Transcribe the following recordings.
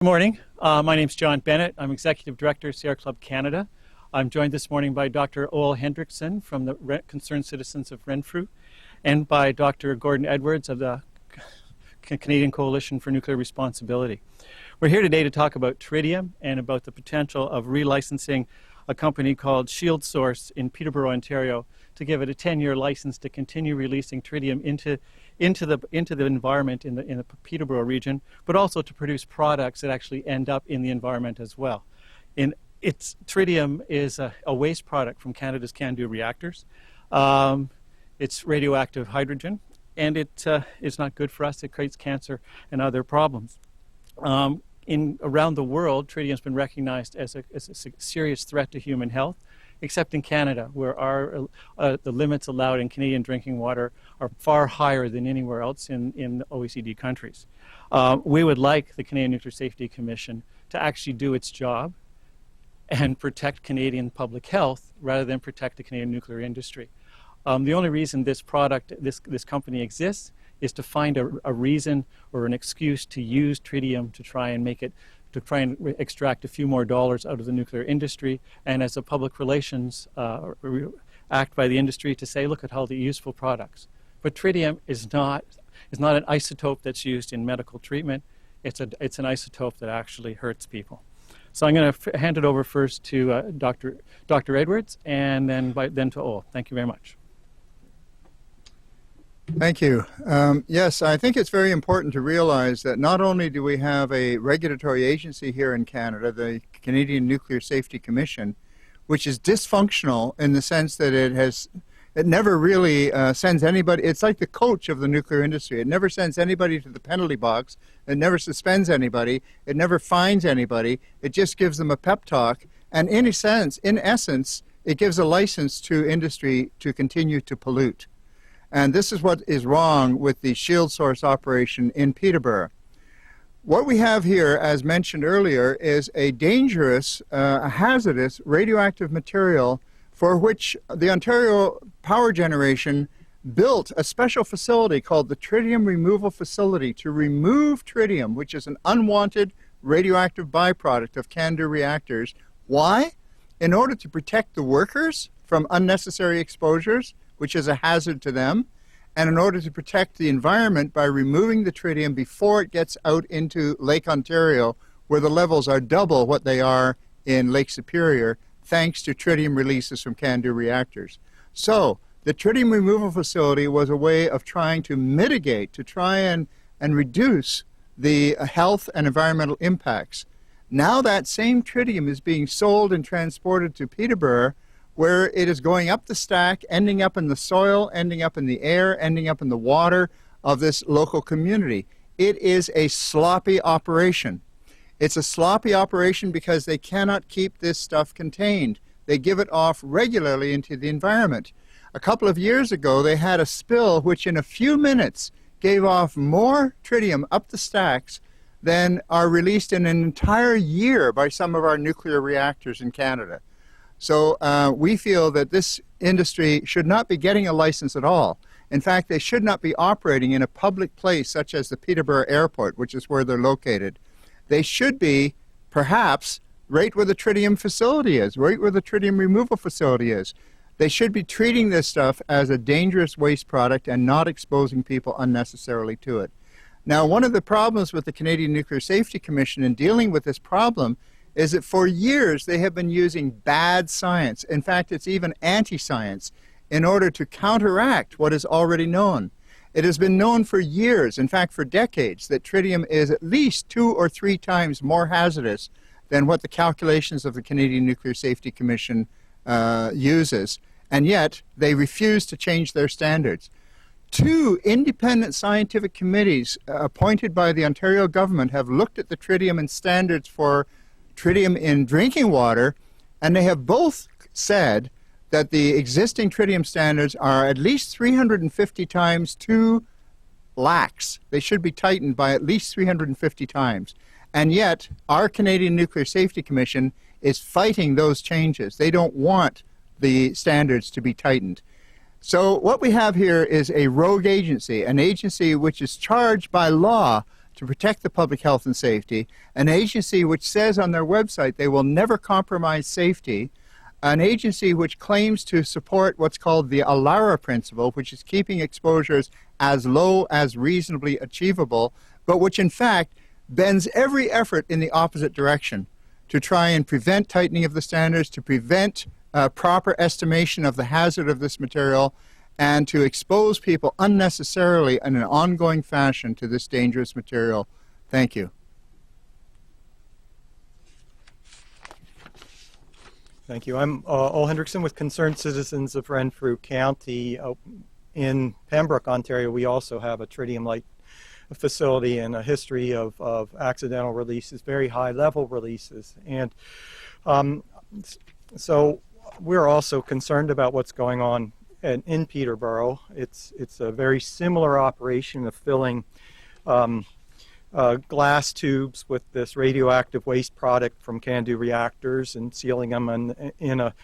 Good morning. My name is John Bennett. I'm Executive Director of Sierra Club Canada. I'm joined this morning by Dr. Ole Hendrickson from the Concerned Citizens of Renfrew and by Dr. Gordon Edwards of the Canadian Coalition for Nuclear Responsibility. We're here today to talk about tritium and about the potential of relicensing a company called Shield Source in Peterborough, Ontario, to give it a 10-year license to continue releasing tritium into the environment in the Peterborough region, but also to produce products that actually end up in the environment as well. Tritium is a waste product from Canada's CANDU reactors. It's radioactive hydrogen, and it is not good for us. It creates cancer and other problems. Around the world, tritium has been recognized as a serious threat to human health, except in Canada, where the limits allowed in Canadian drinking water are far higher than anywhere else in the OECD countries. We would like the Canadian Nuclear Safety Commission to actually do its job and protect Canadian public health rather than protect the Canadian nuclear industry. The only reason this company exists is to find a reason or an excuse to use tritium to try and extract a few more dollars out of the nuclear industry, and as a public relations act by the industry to say, look at all the useful products. But tritium is not an isotope that's used in medical treatment. It's an isotope that actually hurts people. So I'm going to hand it over first to Dr. Edwards, and then to Ole. Thank you very much. Thank you. Yes, I think it's very important to realize that not only do we have a regulatory agency here in Canada, the Canadian Nuclear Safety Commission, which is dysfunctional in the sense that it never really sends anybody. It's like the coach of the nuclear industry. It never sends anybody to the penalty box. It never suspends anybody. It never fines anybody. It just gives them a pep talk. And in essence, it gives a license to industry to continue to pollute. And this is what is wrong with the Shield Source operation in Peterborough. What we have here, as mentioned earlier, is a dangerous, hazardous radioactive material for which the Ontario Power Generation built a special facility called the Tritium Removal Facility to remove tritium, which is an unwanted radioactive byproduct of CANDU reactors. Why? In order to protect the workers from unnecessary exposures, which is a hazard to them, and in order to protect the environment by removing the tritium before it gets out into Lake Ontario, where the levels are double what they are in Lake Superior, thanks to tritium releases from CANDU reactors. So the tritium removal facility was a way of trying to mitigate, to try and reduce the health and environmental impacts. Now that same tritium is being sold and transported to Peterborough, where it is going up the stack, ending up in the soil, ending up in the air, ending up in the water of this local community. It is a sloppy operation. It's a sloppy operation because they cannot keep this stuff contained. They give it off regularly into the environment. A couple of years ago, they had a spill which in a few minutes gave off more tritium up the stacks than are released in an entire year by some of our nuclear reactors in Canada. So we feel that this industry should not be getting a license at all. In fact, they should not be operating in a public place such as the Peterborough Airport, which is where they're located. They should be, perhaps, right where the tritium facility is, right where the tritium removal facility is. They should be treating this stuff as a dangerous waste product and not exposing people unnecessarily to it. Now, one of the problems with the Canadian Nuclear Safety Commission in dealing with this problem is that for years they have been using bad science. In fact, it's even anti-science in order to counteract what is already known. It has been known for years, in fact for decades, that tritium is at least 2 or 3 times more hazardous than what the calculations of the Canadian Nuclear Safety Commission uses, and yet they refuse to change their standards. 2 independent scientific committees appointed by the Ontario government have looked at the tritium and standards for tritium in drinking water, and they have both said that the existing tritium standards are at least 350 times too lax. They should be tightened by at least 350 times. And yet, our Canadian Nuclear Safety Commission is fighting those changes. They don't want the standards to be tightened. So what we have here is a rogue agency, an agency which is charged by law to protect the public health and safety, an agency which says on their website they will never compromise safety, an agency which claims to support what's called the ALARA principle, which is keeping exposures as low as reasonably achievable, but which in fact bends every effort in the opposite direction to try and prevent tightening of the standards, to prevent proper estimation of the hazard of this material, and to expose people unnecessarily in an ongoing fashion to this dangerous material. Thank you. Thank you. I'm Ol Hendrickson with Concerned Citizens of Renfrew County. In Pembroke, Ontario, we also have a tritium light facility and a history of accidental releases, very high-level releases. And so we're also concerned about what's going on in Peterborough. It's a very similar operation of filling glass tubes with this radioactive waste product from CANDU reactors and sealing them in a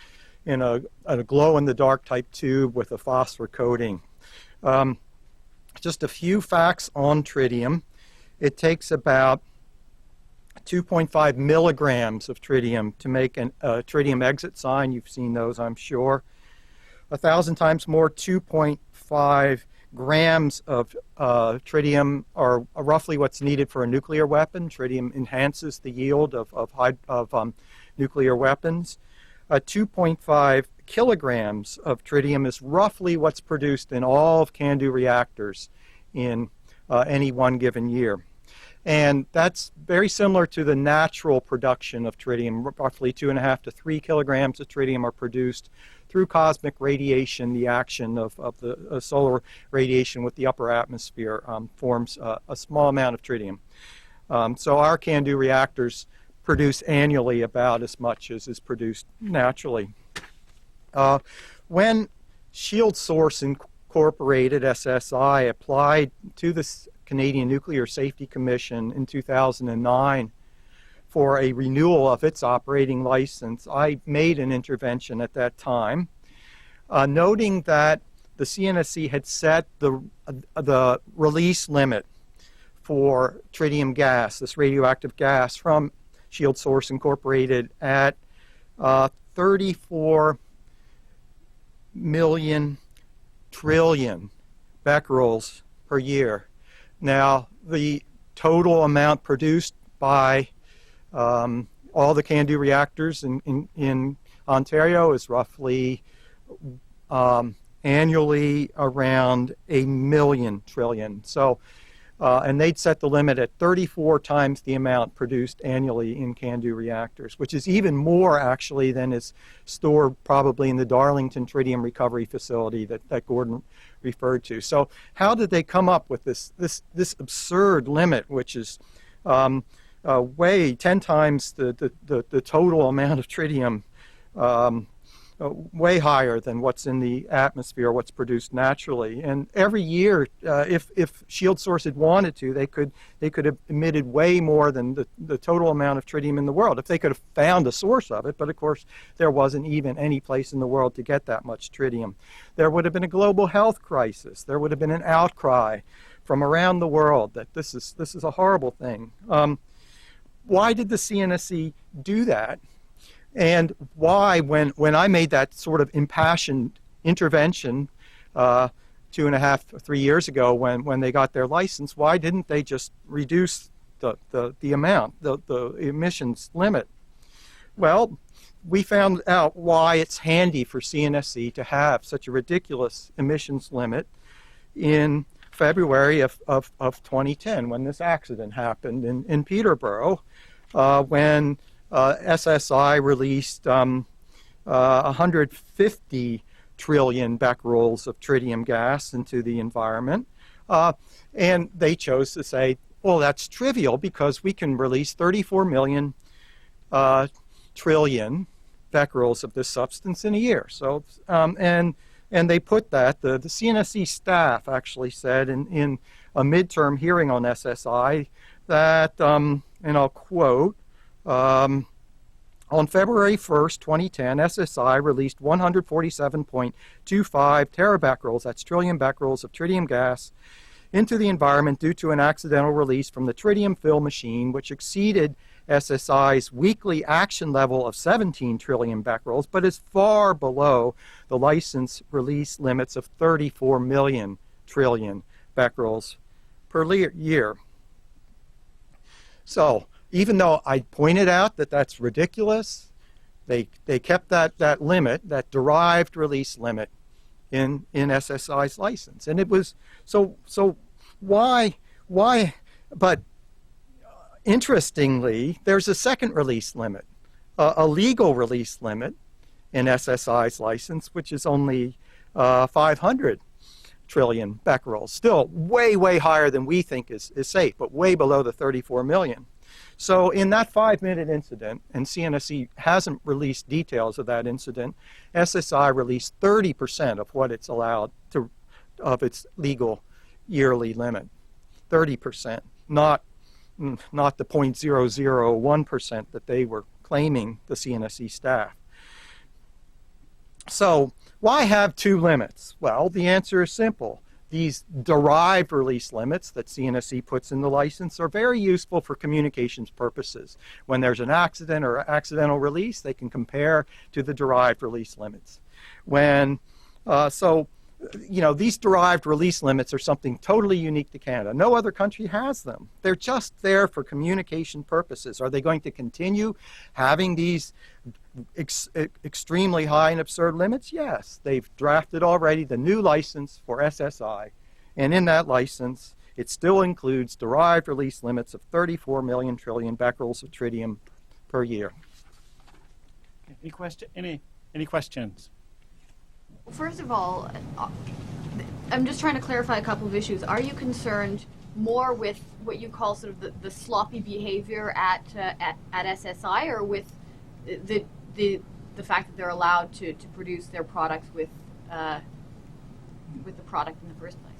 glow-in-the-dark type tube with a phosphor coating. Just a few facts on tritium. It takes about 2.5 milligrams of tritium to make a tritium exit sign. You've seen those, I'm sure. 1,000 times more, 2.5 grams of tritium are roughly what's needed for a nuclear weapon. Tritium enhances the yield of nuclear weapons. 2.5 kilograms of tritium is roughly what's produced in all of CANDU reactors in any one given year. And that's very similar to the natural production of tritium. Roughly 2.5 to 3 kilograms of tritium are produced through cosmic radiation. The action of the solar radiation with the upper atmosphere forms a small amount of tritium. So our CANDU reactors produce annually about as much as is produced naturally. When Shield Source Incorporated, SSI, applied to the Canadian Nuclear Safety Commission in 2009 for a renewal of its operating license, I made an intervention at that time, noting that the CNSC had set the release limit for tritium gas, this radioactive gas from Shield Source Incorporated, at 34 million trillion becquerels per year. Now, the total amount produced by all the CANDU reactors in Ontario is roughly annually around 1 million trillion. So, and they'd set the limit at 34 times the amount produced annually in CANDU reactors, which is even more actually than is stored probably in the Darlington Tritium Recovery Facility that Gordon referred to. So how did they come up with this absurd limit, which is way 10 times the total amount of tritium, way higher than what's in the atmosphere, what's produced naturally? And every year, if Shield Source had wanted to, they could have emitted way more than the total amount of tritium in the world if they could have found a source of it. But of course, there wasn't even any place in the world to get that much tritium. There would have been a global health crisis. There would have been an outcry from around the world that this is a horrible thing. Why did the CNSC do that? And why, when I made that sort of impassioned intervention 2.5 or 3 years ago when they got their license, why didn't they just reduce the amount, the emissions limit? Well, we found out why it's handy for CNSC to have such a ridiculous emissions limit in February of 2010, when this accident happened in Peterborough, when SSI released 150 trillion becquerels of tritium gas into the environment. And they chose to say, well, that's trivial because we can release 34 million trillion becquerels of this substance in a year. So, and they put that, the CNSC staff actually said in a midterm hearing on SSI that, and I'll quote, on February 1st, 2010, SSI released 147.25 terabecquerels, that's trillion becquerels of tritium gas, into the environment due to an accidental release from the tritium fill machine, which exceeded SSI's weekly action level of 17 trillion becquerels, but is far below the license release limits of 34 million trillion becquerels per year. So even though I pointed out that that's ridiculous, they kept that limit, that derived release limit, in SSI's license. And it was so why but interestingly, there's a second release limit, a legal release limit in SSI's license, which is only 500 trillion becquerels. Still way higher than we think is safe, but way below the 34 million. So in that 5-minute incident, and CNSC hasn't released details of that incident, SSI released 30% of what it's allowed to, of its legal yearly limit. 30%, not the 0.001% that they were claiming, the CNSC staff. So why have two limits? Well, the answer is simple. These derived release limits that CNSC puts in the license are very useful for communications purposes. When there's an accident or accidental release, they can compare to the derived release limits. These derived release limits are something totally unique to Canada. No other country has them. They're just there for communication purposes. Are they going to continue having these extremely high and absurd limits? Yes. They've drafted already the new license for SSI, and in that license, it still includes derived release limits of 34 million trillion becquerels of tritium per year. Any questions? First of all, I'm just trying to clarify a couple of issues. Are you concerned more with what you call sort of the sloppy behavior at SSI, or with the fact that they're allowed to produce their products with the product in the first place?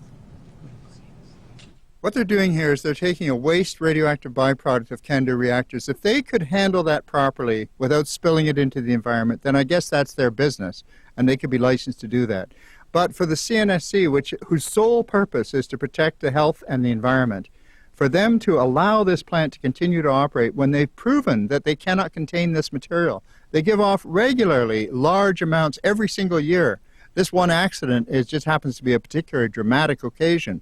What they're doing here is they're taking a waste radioactive byproduct of CANDU reactors. If they could handle that properly without spilling it into the environment, then I guess that's their business, and they could be licensed to do that. But for the CNSC, whose sole purpose is to protect the health and the environment, for them to allow this plant to continue to operate when they've proven that they cannot contain this material, they give off regularly large amounts every single year. This one accident just happens to be a particularly dramatic occasion.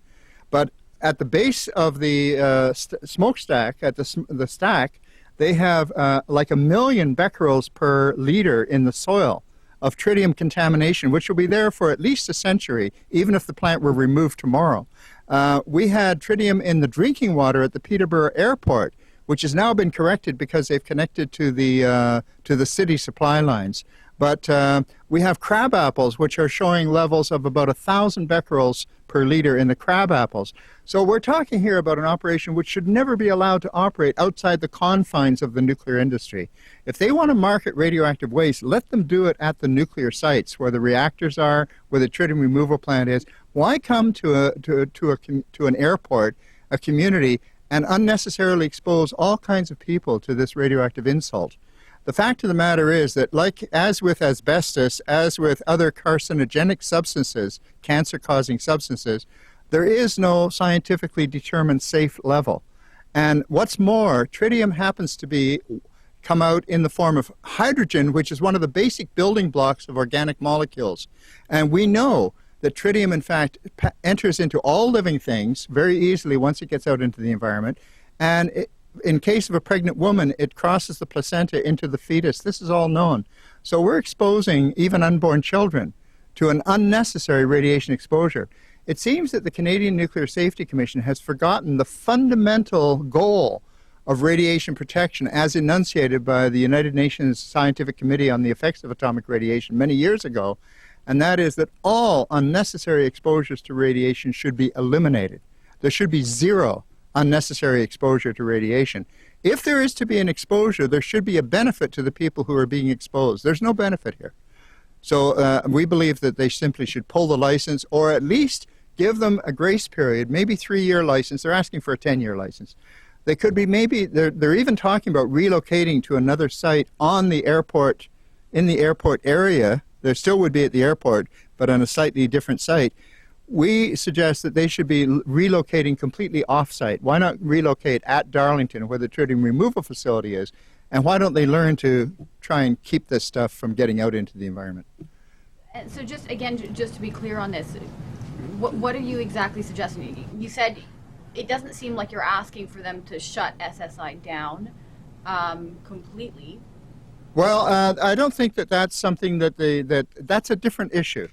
But at the base of the smokestack, at the stack, they have like 1 million becquerels per liter in the soil of tritium contamination, which will be there for at least a century, even if the plant were removed tomorrow. We had tritium in the drinking water at the Peterborough airport, which has now been corrected because they've connected to the city supply lines. But we have crab apples, which are showing levels of about 1,000 becquerels per liter in the crab apples. So we're talking here about an operation which should never be allowed to operate outside the confines of the nuclear industry. If they want to market radioactive waste, let them do it at the nuclear sites where the reactors are, where the tritium removal plant is. Why come to an airport, a community, and unnecessarily expose all kinds of people to this radioactive insult? The fact of the matter is that, as with asbestos, as with other carcinogenic substances, cancer-causing substances, there is no scientifically determined safe level. And what's more, tritium happens to come out in the form of hydrogen, which is one of the basic building blocks of organic molecules. And we know that tritium, in fact, enters into all living things very easily once it gets out into the environment. And in case of a pregnant woman, it crosses the placenta into the fetus. This is all known. So we're exposing even unborn children to an unnecessary radiation exposure. It seems that the Canadian Nuclear Safety Commission has forgotten the fundamental goal of radiation protection as enunciated by the United Nations Scientific Committee on the Effects of Atomic Radiation many years ago, and that is that all unnecessary exposures to radiation should be eliminated. There should be zero unnecessary exposure to radiation. If there is to be an exposure, there should be a benefit to the people who are being exposed. There's no benefit here. So we believe that they simply should pull the license, or at least give them a grace period, maybe 3-year license. They're asking for a 10-year license. They could be they're even talking about relocating to another site on the airport, in the airport area. There still would be at the airport, but on a slightly different site, we suggest that they should be relocating completely off-site. Why not relocate at Darlington, where the tritium removal facility is, and why don't they learn to try and keep this stuff from getting out into the environment? And so just, again, just to be clear on this, what are you exactly suggesting? You said it doesn't seem like you're asking for them to shut SSI down completely. Well, I don't think that that's something that that's a different issue.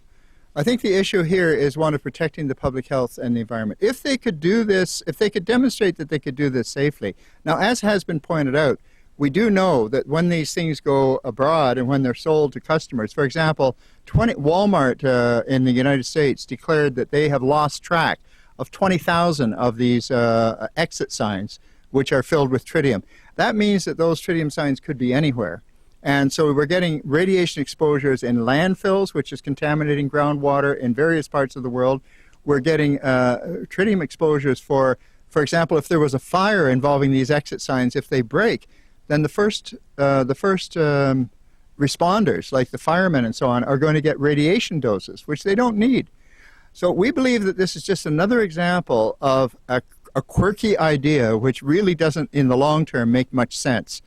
I think the issue here is one of protecting the public health and the environment. If they could do this, if they could demonstrate that they could do this safely. Now, as has been pointed out, we do know that when these things go abroad and when they're sold to customers, for example, Walmart in the United States declared that they have lost track of 20,000 of these exit signs which are filled with tritium. That means that those tritium signs could be anywhere. And so we're getting radiation exposures in landfills, which is contaminating groundwater in various parts of the world. We're getting tritium exposures for example, if there was a fire involving these exit signs, if they break, then the first responders, like the firemen and so on, are going to get radiation doses, which they don't need. So we believe that this is just another example of a quirky idea which really doesn't, in the long term, make much sense.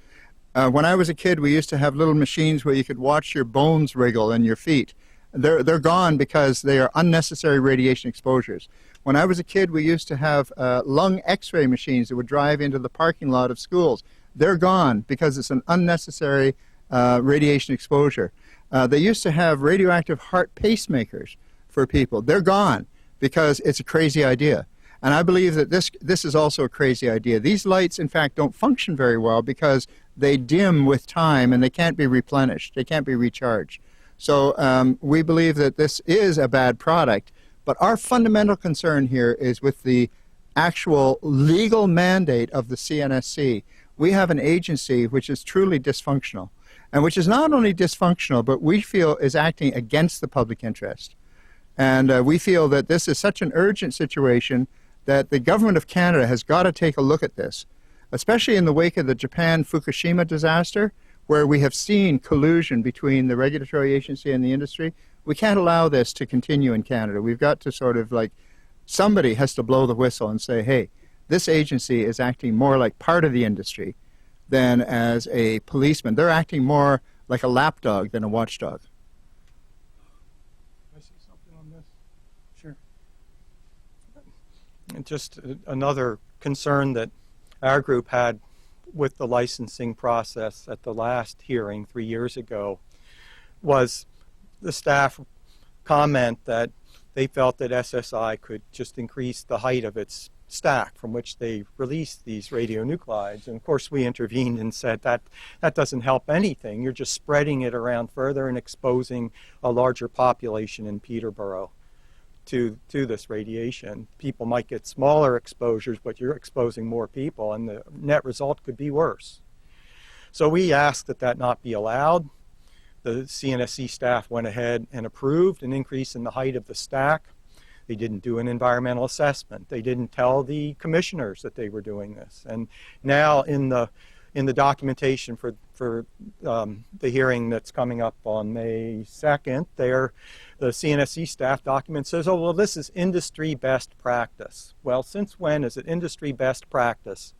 When I was a kid, we used to have little machines where you could watch your bones wriggle in your feet. They're gone because they are unnecessary radiation exposures. When I was a kid, we used to have lung x-ray machines that would drive into the parking lot of schools. They're gone because it's an unnecessary radiation exposure. They used to have radioactive heart pacemakers for people. They're gone because it's a crazy idea. And I believe that this is also a crazy idea. These lights, in fact, don't function very well because they dim with time and they can't be replenished. They can't be recharged. So we believe that this is a bad product. But our fundamental concern here is with the actual legal mandate of the CNSC. We have an agency which is truly dysfunctional, and which is not only dysfunctional, but we feel is acting against the public interest. And we feel that this is such an urgent situation that the government of Canada has got to take a look at this, especially in the wake of the Japan Fukushima disaster, where we have seen collusion between the regulatory agency and the industry. We can't allow this to continue in Canada. We've got to sort of like, somebody has to blow the whistle and say, hey, this agency is acting more like part of the industry than as a policeman. They're acting more like a lapdog than a watchdog. Can I say something on this? Sure. And just another concern that our group had with the licensing process at the last hearing 3 years ago was the staff comment that they felt that SSI could just increase the height of its stack from which they released these radionuclides. And of course we intervened and said that doesn't help anything. You're just spreading it around further and exposing a larger population in Peterborough to this radiation. People might get smaller exposures, but you're exposing more people, and the net result could be worse. So we asked that not be allowed. The CNSC staff went ahead and approved an increase in the height of the stack. They didn't do an environmental assessment. They didn't tell the commissioners that they were doing this. And now in the documentation for the hearing that's coming up on May 2nd, the CNSC staff document says, oh, well, this is industry best practice. Well, since when is it industry best practice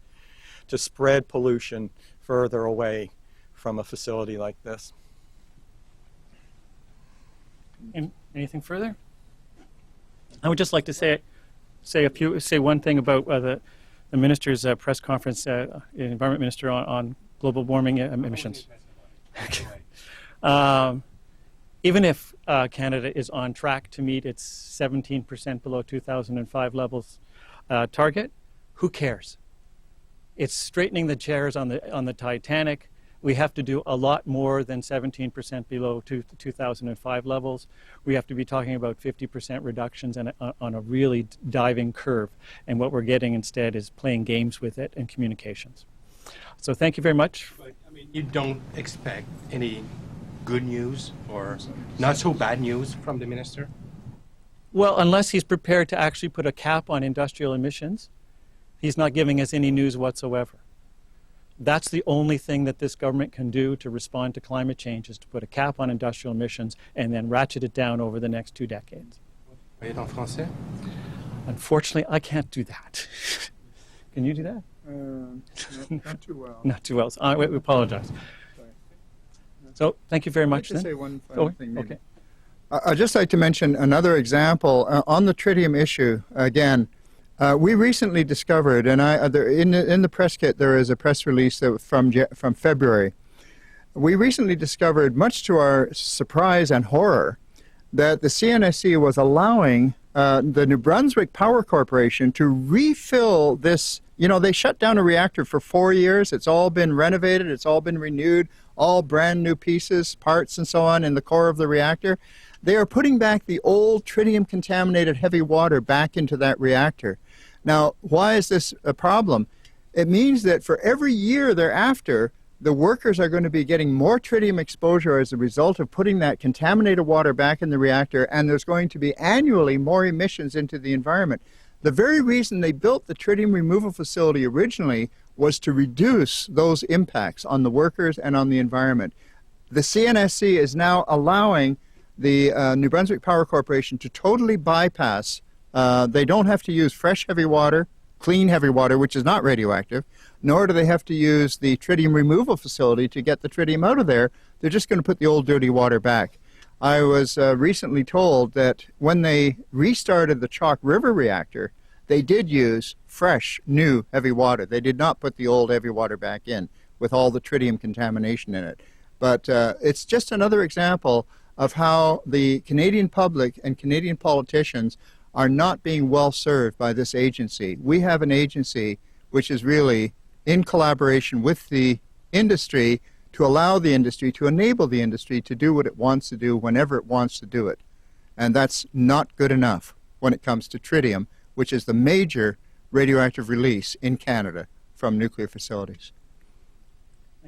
to spread pollution further away from a facility like this? Anything further? I would just like to say one thing about the minister's press conference, Environment Minister on global warming emissions. Even if Canada is on track to meet its 17% below 2005 levels target, who cares? It's straightening the chairs on the Titanic. We have to do a lot more than 17% below 2005 levels. We have to be talking about 50% reductions on a really diving curve. And what we're getting instead is playing games with it and communications. So thank you very much. But, I mean, you don't expect any good news or not so bad news from the minister? Well, unless he's prepared to actually put a cap on industrial emissions, he's not giving us any news whatsoever. That's the only thing that this government can do to respond to climate change, is to put a cap on industrial emissions and then ratchet it down over the next 2 decades. Et en français? Unfortunately, I can't do that. Can you do that? Not too well. Not too well. So, we apologize. So thank you very I'd much. like to then. say one final Oh, thing. Maybe. okay. I'd just like to mention another example on the tritium issue. Again, we recently discovered, and in the press kit there is a press release from February. We recently discovered, much to our surprise and horror, that the CNSC was allowing the New Brunswick Power Corporation to refill this. You know, they shut down a reactor for 4 years. It's all been renovated. It's all been renewed. All brand new pieces, parts, and so on in the core of the reactor. They are putting back the old tritium-contaminated heavy water back into that reactor. Now, why is this a problem? It means that for every year thereafter, the workers are going to be getting more tritium exposure as a result of putting that contaminated water back in the reactor, and there's going to be annually more emissions into the environment. The very reason they built the tritium removal facility originally was to reduce those impacts on the workers and on the environment. The CNSC is now allowing the New Brunswick Power Corporation to totally bypass. They don't have to use fresh heavy water, clean heavy water, which is not radioactive, nor do they have to use the tritium removal facility to get the tritium out of there. They're just going to put the old dirty water back. I was recently told that when they restarted the Chalk River reactor, they did use fresh, new heavy water. They did not put the old heavy water back in with all the tritium contamination in it. But it's just another example of how the Canadian public and Canadian politicians are not being well served by this agency. We have an agency which is really in collaboration with the industry to allow the industry, to enable the industry to do what it wants to do whenever it wants to do it. And that's not good enough when it comes to tritium, which is the major radioactive release in Canada from nuclear facilities.